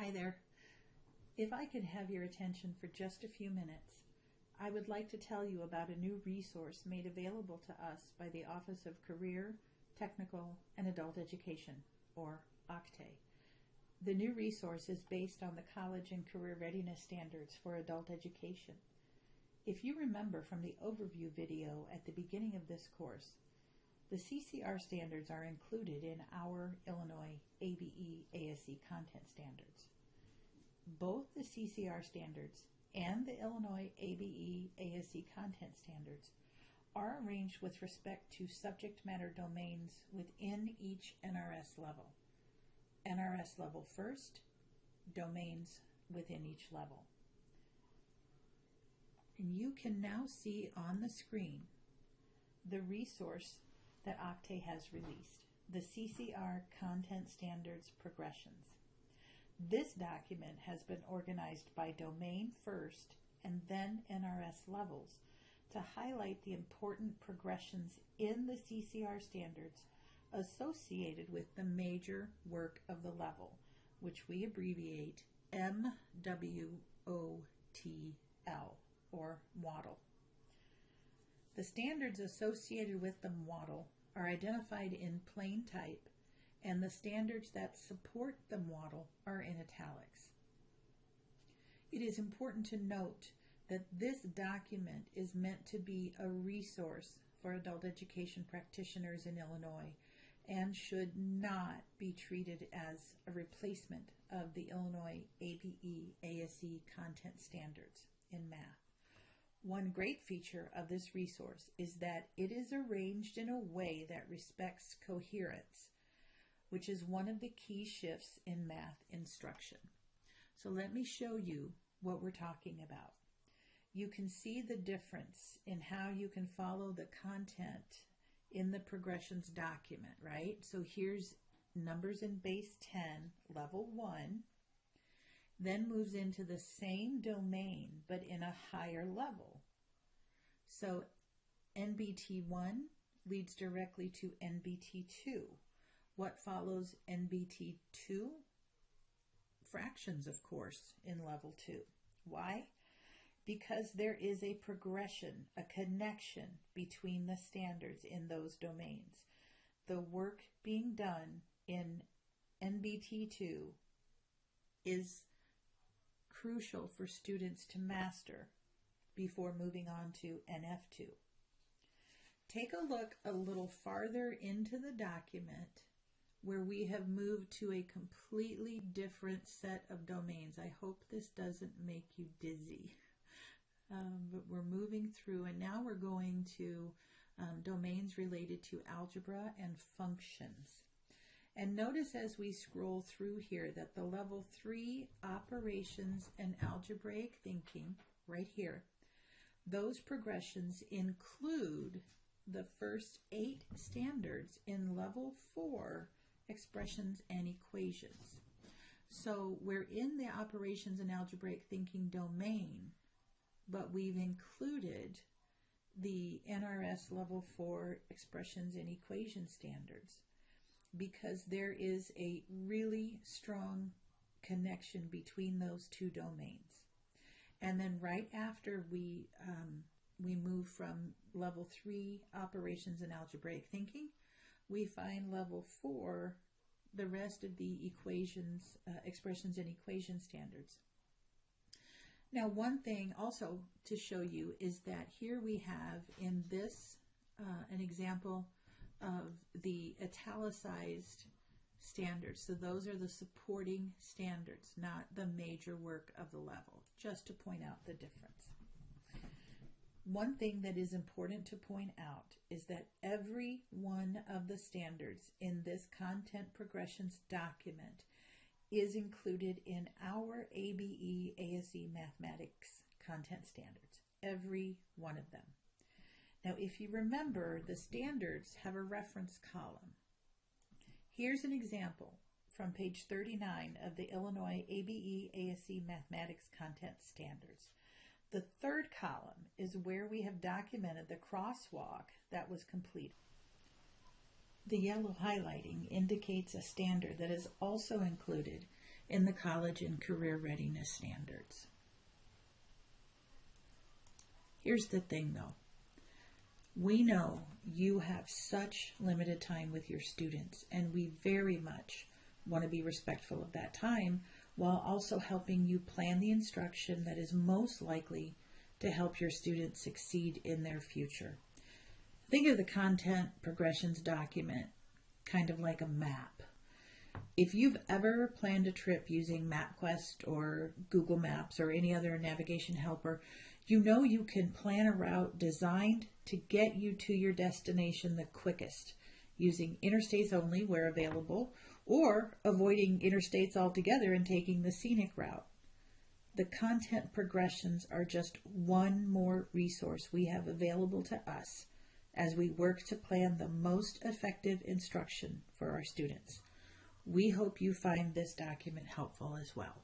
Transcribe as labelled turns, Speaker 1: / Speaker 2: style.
Speaker 1: Hi there. If I could have your attention for just a few minutes, I would like to tell you about a new resource made available to us by the Office of Career, Technical, and Adult Education, or OCTE. The new resource is based on the College and Career Readiness Standards for Adult Education. If you remember from the overview video at the beginning of this course, the CCR standards are included in our Illinois ABE-ASE content standards. Both the CCR standards and the Illinois ABE-ASE content standards are arranged with respect to subject matter domains within each NRS level. NRS level first, domains within each level. And you can now see on the screen the resource that OCTE has released, the CCR Content Standards Progressions. This document has been organized by domain first and then NRS levels to highlight the important progressions in the CCR standards associated with the major work of the level, which we abbreviate MWOTL, or MWOTL. The standards associated with the MWOTL are identified in plain type, and the standards that support the MWOTL are in italics. It is important to note that this document is meant to be a resource for adult education practitioners in Illinois and should not be treated as a replacement of the Illinois ABE-ASE content standards in math. One great feature of this resource is that it is arranged in a way that respects coherence, which is one of the key shifts in math instruction. So let me show you what we're talking about. You can see the difference in how you can follow the content in the progressions document, right? So here's numbers in base 10, level 1, then moves into the same domain but in a higher level. So NBT1 leads directly to NBT2. What follows NBT2? Fractions, of course, in level 2. Why? Because there is a progression, a connection between the standards in those domains. The work being done in NBT2 is crucial for students to master before moving on to NF2. Take a look a little farther into the document where we have moved to a completely different set of domains. I hope this doesn't make you dizzy. But we're moving through, and now we're going to domains related to algebra and functions. And notice as we scroll through here that the level 3 operations and algebraic thinking, right here, those progressions include the first 8 standards in level 4 expressions and equations. So we're in the operations and algebraic thinking domain, but we've included the NRS level 4 expressions and equation standards because there is a really strong connection between those two domains. And then right after we move from level 3 operations and algebraic thinking, we find level 4, the rest of the equations, expressions and equation standards. Now, one thing also to show you is that here we have in this an example of the italicized standards. So those are the supporting standards, not the major work of the level, just to point out the difference. One thing that is important to point out is that every one of the standards in this content progressions document is included in our ABE-ASE mathematics content standards, every one of them. Now, if you remember, the standards have a reference column. Here's an example from page 39 of the Illinois ABE-ASE mathematics content standards. The third column is where we have documented the crosswalk that was completed. The yellow highlighting indicates a standard that is also included in the college and career readiness standards. Here's the thing though. We know you have such limited time with your students, and we very much want to be respectful of that time while also helping you plan the instruction that is most likely to help your students succeed in their future. Think of the content progressions document kind of like a map. If you've ever planned a trip using MapQuest or Google Maps or any other navigation helper, you know you can plan a route designed to get you to your destination the quickest, using interstates only where available, or avoiding interstates altogether and taking the scenic route. The content progressions are just one more resource we have available to us as we work to plan the most effective instruction for our students. We hope you find this document helpful as well.